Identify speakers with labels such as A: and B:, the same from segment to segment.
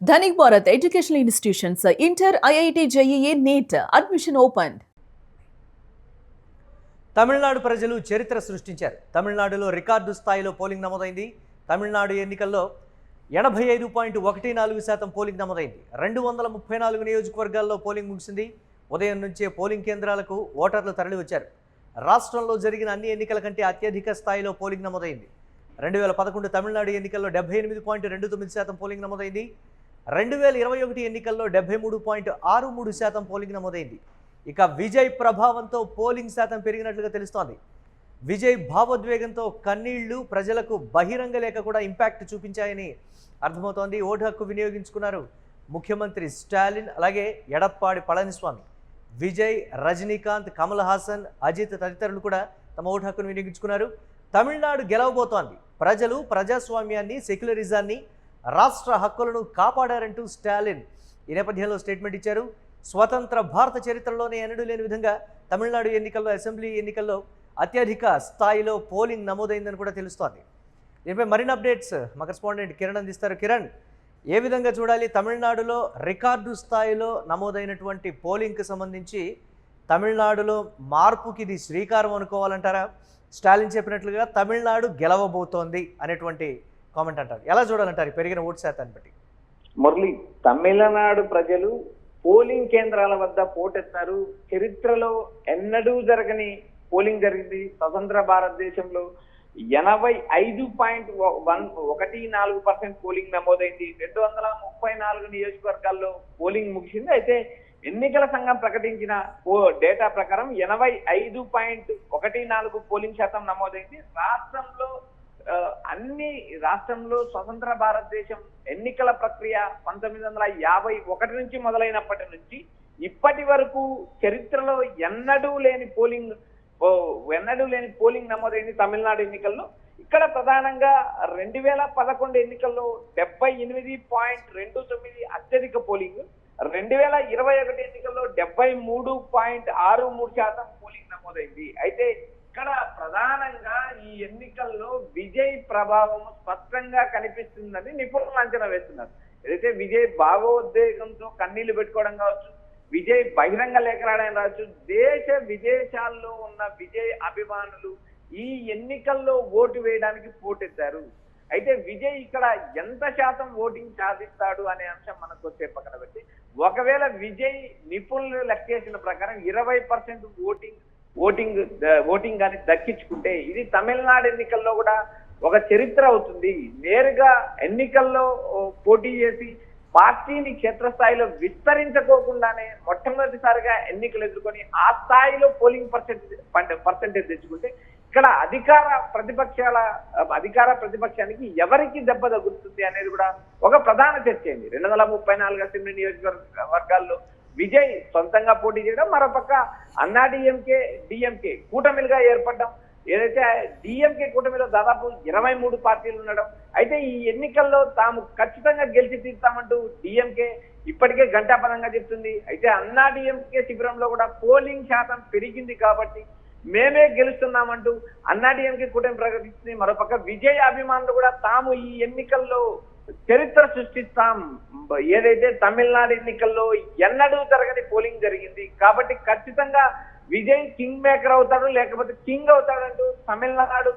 A: Dhanik Bharat Educational Institutions, Inter, IIT, JEE, NEET, admission opened.
B: Tamil Nadu ప్రజలు చరిత్ర సృష్టించారు. తమిళనాడులో రికార్డు స్థాయిలో పోలింగ్ నమోదైంది. తమిళనాడు ఎన్నికల్లో 85.14% పోలింగ్ నమోదైంది. 234 నియోజకవర్గాల్లో పోలింగ్ ముగిసింది. ఉదయం నుంచే పోలింగ్ కేంద్రాలకు ఓటర్లు తరలివచ్చారు. రాష్ట్రంలో జరిగిన అన్ని ఎన్నికల కంటే అత్యధిక స్థాయిలో పోలింగ్ నమోదైంది. 2011 తమిళనాడు ఎన్నికల్లో 78.29% పోలింగ్ నమోదైంది. 2021 ఎన్నికల్లో 73.63% పోలింగ్ నమోదైంది. ఇక విజయ్ ప్రభావంతో పోలింగ్ శాతం పెరిగినట్లుగా తెలుస్తోంది. విజయ్ భావోద్వేగంతో కన్నీళ్లు ప్రజలకు బహిరంగ లేఖ కూడా ఇంపాక్ట్ చూపించాయని అర్థమవుతోంది. ఓటు హక్కు వినియోగించుకున్నారు ముఖ్యమంత్రి స్టాలిన్, అలాగే ఎడప్పాడి పళనిస్వామి. విజయ్, రజనీకాంత్, కమల్ హాసన్, అజిత్ తదితరులు కూడా తమ ఓటు హక్కును వినియోగించుకున్నారు. తమిళనాడు గెలవబోతోంది. ప్రజలు ప్రజాస్వామ్యాన్ని, సెక్యులరిజాన్ని, రాష్ట్ర హక్కులను కాపాడారంటూ స్టాలిన్ ఈ నేపథ్యంలో స్టేట్మెంట్ ఇచ్చారు. స్వతంత్ర భారత చరిత్రలోనే ఎన్నడూ లేని విధంగా తమిళనాడు ఎన్నికల్లో, అసెంబ్లీ ఎన్నికల్లో అత్యధిక స్థాయిలో పోలింగ్ నమోదైందని కూడా తెలుస్తోంది. దీనిపై మరిన్ని అప్డేట్స్ మా కరెస్పాండెంట్ కిరణ్ అందిస్తారు. కిరణ్, ఏ విధంగా చూడాలి తమిళనాడులో రికార్డు స్థాయిలో నమోదైనటువంటి పోలింగ్కి సంబంధించి? తమిళనాడులో మార్పుకి ఇది శ్రీకారం అనుకోవాలంటారా? స్టాలిన్ చెప్పినట్లుగా తమిళనాడు గెలవబోతోంది అనేటువంటి కామెంట్ అంటారు. ఎలా చూడాలంటారు పెరిగిన ఓటు శాతాన్ని బట్టి?
C: మురళి, తమిళనాడు ప్రజలు పోలింగ్ కేంద్రాల వద్ద పోటెత్తారు. చరిత్రలో ఎన్నడూ జరగని పోలింగ్ జరిగింది. స్వతంత్ర భారతదేశంలో 85.14% పోలింగ్ నమోదైంది. 234 నియోజకవర్గాల్లో పోలింగ్ ముగిసింది. అయితే ఎన్నికల సంఘం ప్రకటించిన డేటా ప్రకారం 85.14 పోలింగ్ శాతం నమోదైంది. రాష్ట్రంలో స్వతంత్ర భారతదేశం ఎన్నికల ప్రక్రియ 1951 నుంచి మొదలైనప్పటి నుంచి ఇప్పటి వరకు చరిత్రలో ఎన్నడూ లేని పోలింగ్ నమోదైంది తమిళనాడు ఎన్నికల్లో. ఇక్కడ ప్రధానంగా 2011 ఎన్నికల్లో 78.29 అత్యధిక పోలింగ్, 2021 ఎన్నికల్లో 73.63% పోలింగ్ నమోదైంది. అయితే ఇక్కడ ప్రధానంగా ఈ ఎన్నికల్లో విజయ్ ప్రభావం స్పష్టంగా కనిపిస్తుందని నిపుణులు అంచనా వేస్తున్నారు. ఏదైతే విజయ్ భావోద్వేగంతో కన్నీళ్లు పెట్టుకోవడం కావచ్చు, విజయ్ బహిరంగ లేఖ రాయడం కావచ్చు, దేశ విదేశాల్లో ఉన్న విజయ్ అభిమానులు ఈ ఎన్నికల్లో ఓటు వేయడానికి పోటెత్తారు. అయితే విజయ్ ఇక్కడ ఎంత శాతం ఓటింగ్ సాధిస్తాడు అనే అంశం మనకు వచ్చే పక్కన పెట్టి, ఒకవేళ విజయ్ నిపుణులు లెక్కేసిన ప్రకారం 20% ఓటింగ్ కానీ దక్కించుకుంటే ఇది తమిళనాడు ఎన్నికల్లో కూడా ఒక చరిత్ర అవుతుంది. నేరుగా ఎన్నికల్లో పోటీ చేసి పార్టీని క్షేత్రస్థాయిలో విస్తరించుకోకుండానే మొట్టమొదటిసారిగా ఎన్నికలు ఎదుర్కొని ఆ స్థాయిలో పోలింగ్ పర్సెంటేజ్ తెచ్చుకుంటే ఇక్కడ అధికార ప్రతిపక్షానికి ఎవరికి దెబ్బ తగ్గుతుంది అనేది కూడా ఒక ప్రధాన చర్చ అయింది. 234 అసెంబ్లీ నియోజకవర్గాల్లో విజయ్ సొంతంగా పోటీ చేయడం, మరోపక్క అన్నా డిఎంకే కూటమిలుగా ఏర్పడడం. ఏదైతే డిఎంకే కూటమిలో దాదాపు 23 పార్టీలు ఉండడం. అయితే ఈ ఎన్నికల్లో తాము ఖచ్చితంగా గెలిచి తీస్తామంటూ డిఎంకే ఇప్పటికే ఘంటాపథంగా చెప్తుంది. అయితే అన్నా డిఎంకే శిబిరంలో కూడా పోలింగ్ శాతం పెరిగింది కాబట్టి మేమే గెలుస్తున్నామంటూ అన్నా డిఎంకే కూటమి ప్రకటిస్తుంది. మరోపక్క విజయ్ అభిమానులు కూడా తాము ఈ ఎన్నికల్లో చరిత్ర సృష్టిస్తాం, ఏదైతే తమిళనాడు ఎన్నికల్లో ఎన్నడూ జరగని పోలింగ్ జరిగింది కాబట్టి ఖచ్చితంగా విజయ్ కింగ్ మేకర్ అవుతాడు, లేకపోతే కింగ్ అవుతాడంటూ తమిళనాడులో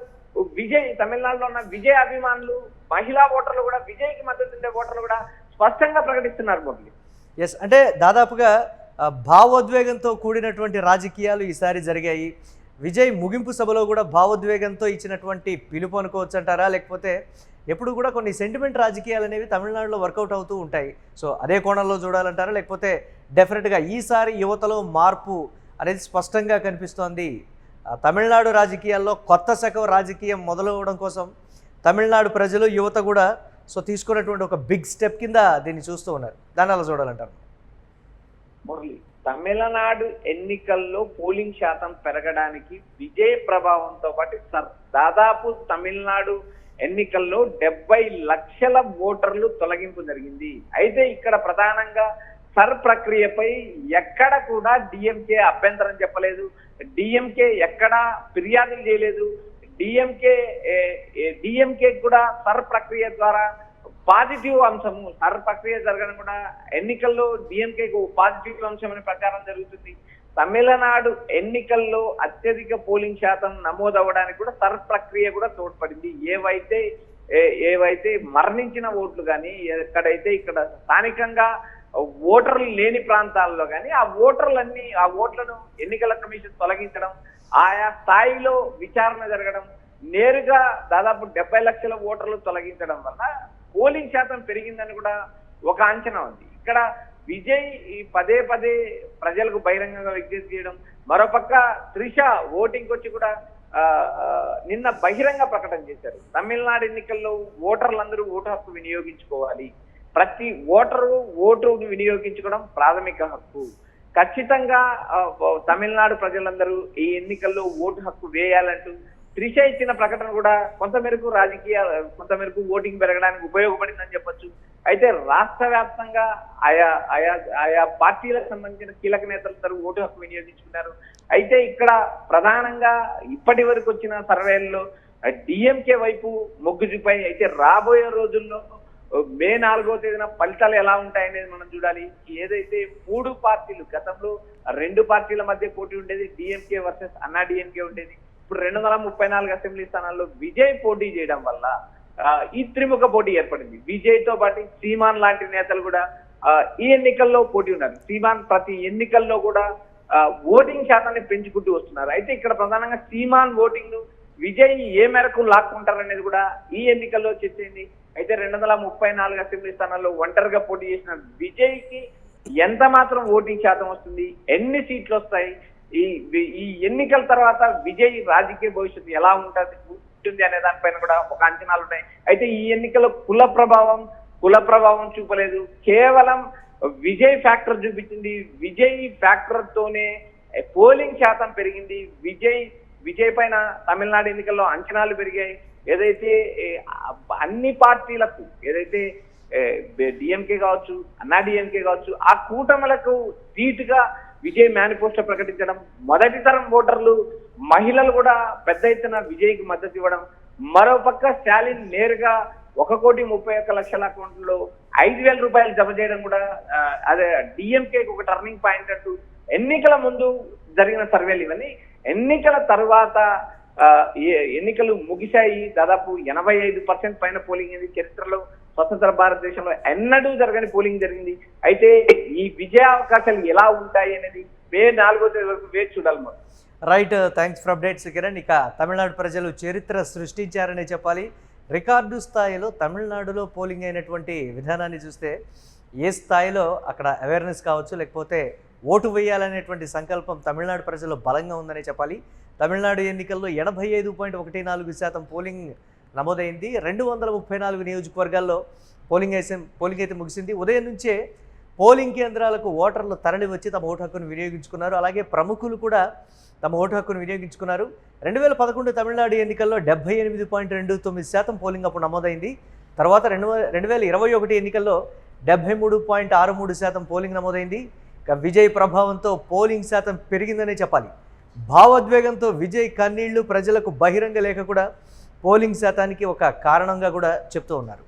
C: ఉన్న విజయ్ అభిమానులు, మహిళా ఓటర్లు కూడా, విజయ్కి మద్దతు ఉండే ఓటర్లు కూడా స్పష్టంగా ప్రకటిస్తున్నారు. మురళి,
B: ఎస్, అంటే దాదాపుగా భావోద్వేగంతో కూడినటువంటి రాజకీయాలు ఈసారి జరిగాయి. విజయ్ ముగింపు సభలో కూడా భావోద్వేగంతో ఇచ్చినటువంటి పిలుపు అనుకోవచ్చు అంటారా? లేకపోతే ఎప్పుడు కూడా కొన్ని సెంటిమెంట్ రాజకీయాలు అనేవి తమిళనాడులో వర్కౌట్ అవుతూ ఉంటాయి, సో అదే కోణంలో చూడాలంటారా? లేకపోతే డెఫినెట్గా ఈసారి యువతలో మార్పు అనేది స్పష్టంగా కనిపిస్తోంది. తమిళనాడు రాజకీయాల్లో కొత్త శకం రాజకీయం మొదలవడం కోసం తమిళనాడు ప్రజలు, యువత కూడా తీసుకున్నటువంటి ఒక బిగ్ స్టెప్ కింద దీన్ని చూస్తూ ఉన్నారు. దాన్ని అలా చూడాలంటారు?
C: మురళి, తమిళనాడు ఎన్నికల్లో పోలింగ్ శాతం పెరగడానికి విజయ్ ప్రభావంతో పాటు దాదాపు తమిళనాడు ఎన్నికల్లో 70 లక్షల ఓటర్లు తొలగింపు జరిగింది. అయితే ఇక్కడ ప్రధానంగా ప్రక్రియపై ఎక్కడ కూడా డిఎంకే అభ్యంతరం చెప్పలేదు, డిఎంకే ఎక్కడా ఫిర్యాదులు చేయలేదు. డిఎంకే కూడా ప్రక్రియ ద్వారా పాజిటివ్ అంశము సర్ ప్రక్రియ జరగడం కూడా ఎన్నికల్లో డిఎంకేకు పాజిటివ్ అంశం అనే ప్రచారం జరుగుతుంది. తమిళనాడు ఎన్నికల్లో అత్యధిక పోలింగ్ శాతం నమోదవడానికి కూడా సర్ ప్రక్రియ కూడా తోడ్పడింది. ఏవైతే మరణించిన ఓట్లు కానీ ఎక్కడైతే ఇక్కడ స్థానికంగా ఓటర్లు లేని ప్రాంతాల్లో కానీ ఆ ఓట్లను ఎన్నికల కమిషన్ తొలగించడం, ఆయా స్థాయిలో విచారణ జరగడం, నేరుగా దాదాపు 70 లక్షల ఓటర్లు తొలగించడం వల్ల పోలింగ్ శాతం పెరిగిందని కూడా ఒక అంచనా ఉంది. ఇక్కడ విజయ్ ఈ పదే ప్రజలకు బహిరంగంగా విజ్ఞప్తి చేయడం, మరోపక్క త్రిష ఓటింగ్ వచ్చి కూడా నిన్న బహిరంగ ప్రకటన చేశారు. తమిళనాడు ఎన్నికల్లో ఓటర్లందరూ ఓటు హక్కు వినియోగించుకోవాలి, ప్రతి ఓటరు ఓటును వినియోగించుకోవడం ప్రాథమిక హక్కు, ఖచ్చితంగా తమిళనాడు ప్రజలందరూ ఈ ఎన్నికల్లో ఓటు హక్కు వేయాలంటూ త్రిష ఇచ్చిన ప్రకటన కూడా కొంతమేరకు కొంతమేరకు ఓటింగ్ పెరగడానికి ఉపయోగపడిందని చెప్పొచ్చు. అయితే రాష్ట్ర వ్యాప్తంగా ఆయా పార్టీలకు సంబంధించిన కీలక నేతలందరూ ఓటు హక్కు వినియోగించుకున్నారు. అయితే ఇక్కడ ప్రధానంగా ఇప్పటి వరకు వచ్చిన సర్వేల్లో డిఎంకే వైపు మొగ్గు చూపాయి. అయితే రాబోయే రోజుల్లో మే 4వ తేదీన ఫలితాలు ఎలా ఉంటాయనేది మనం చూడాలి. ఏదైతే 3 పార్టీలు, గతంలో 2 పార్టీల మధ్య పోటీ ఉండేది, డిఎంకే వర్సెస్ అన్నా డిఎంకే ఉండేది. ఇప్పుడు 234 అసెంబ్లీ స్థానాల్లో విజయ్ పోటీ చేయడం వల్ల ఈ త్రిముఖ పోటీ ఏర్పడింది. విజయ్ తో పాటు సీమాన్ లాంటి నేతలు కూడా ఈ ఎన్నికల్లో పోటీ ఉన్నారు. సీమాన్ ప్రతి ఎన్నికల్లో కూడా ఓటింగ్ శాతాన్ని పెంచుకుంటూ వస్తున్నారు. అయితే ఇక్కడ ప్రధానంగా సీమాన్ ఓటింగ్ విజయ్ ఏ మేరకు లాక్కుంటారనేది కూడా ఈ ఎన్నికల్లో చర్చయింది. అయితే 234 అసెంబ్లీ స్థానాల్లో ఒంటరిగా పోటీ చేసిన విజయ్ కి ఎంత మాత్రం ఓటింగ్ శాతం వస్తుంది, ఎన్ని సీట్లు వస్తాయి, ఈ ఎన్నికల తర్వాత విజయ్ రాజకీయ భవిష్యత్తు ఎలా ఉంటుంది అనే దానిపైన కూడా ఒక అంచనాలు ఉన్నాయి. అయితే ఈ ఎన్నికల్లో కుల ప్రభావం చూపలేదు, కేవలం విజయ్ ఫ్యాక్టర్ చూపించింది. విజయ్ ఫ్యాక్టర్ తోనే పోలింగ్ శాతం పెరిగింది. విజయ్ పైన తమిళనాడు ఎన్నికల్లో అంచనాలు పెరిగాయి. ఏదైతే అన్ని పార్టీలకు, ఏదైతే డిఎంకే కావచ్చు, అన్నా డిఎంకే కావచ్చు, ఆ కూటములకు ధీటుగా విజయ్ మేనిఫెస్టో ప్రకటించడం, మొదటి తరం ఓటర్లు మహిళలు కూడా పెద్ద ఎత్తున విజయ్కి మద్దతు ఇవ్వడం, మరోపక్క స్టాలిన్ నేరుగా 1,31,00,000 అకౌంట్లో 5,000 రూపాయలు జమ చేయడం కూడా అదే డిఎంకేకి ఒక టర్నింగ్ పాయింట్ అంటూ ఎన్నికల ముందు జరిగిన సర్వేలు ఇవన్నీ. ఎన్నికల తర్వాత ఎన్నికలు ముగిశాయి, దాదాపు 85% పైన పోలింగ్ అయింది. చరిత్రలో స్వతంత్ర భారతదేశంలో ఎన్నడూ జరగని పోలింగ్ జరిగింది. అయితే ఈ విజయ అవకాశాలు ఎలా ఉంటాయి అనేది మే 4వ తేదీ వరకు వేచి చూడాలి మనం.
B: Right, thanks for updates Kiran. ఇక తమిళనాడు ప్రజలు చరిత్ర సృష్టించారనే చెప్పాలి. రికార్డు స్థాయిలో తమిళనాడులో పోలింగ్ అయినటువంటి విధానాన్ని చూస్తే ఏ స్థాయిలో అక్కడ అవేర్నెస్ కావచ్చు, లేకపోతే ఓటు వేయాలనేటువంటి సంకల్పం తమిళనాడు ప్రజల్లో బలంగా ఉందనే చెప్పాలి. తమిళనాడు ఎన్నికల్లో 85.14% పోలింగ్ నమోదైంది. 234 నియోజకవర్గాల్లో పోలింగ్ అయితే ముగిసింది. ఉదయం నుంచే పోలింగ్ కేంద్రాలకు ఓటర్లు తరలి వచ్చి తమ ఓటు హక్కును వినియోగించుకున్నారు. అలాగే ప్రముఖులు కూడా తమ ఓటు హక్కును వినియోగించుకున్నారు. 2011 తమిళనాడు ఎన్నికల్లో 78.29% పోలింగ్ అప్పుడు నమోదైంది. తర్వాత 2021 ఎన్నికల్లో 73.63% పోలింగ్ నమోదైంది. ఇక విజయ్ ప్రభావంతో పోలింగ్ శాతం పెరిగిందనే చెప్పాలి. భావోద్వేగంతో విజయ్ కన్నీళ్లు ప్రజలకు బహిరంగ లేఖ కూడా పోలింగ్ శాతానికి ఒక కారణంగా కూడా చెప్తూ ఉన్నారు.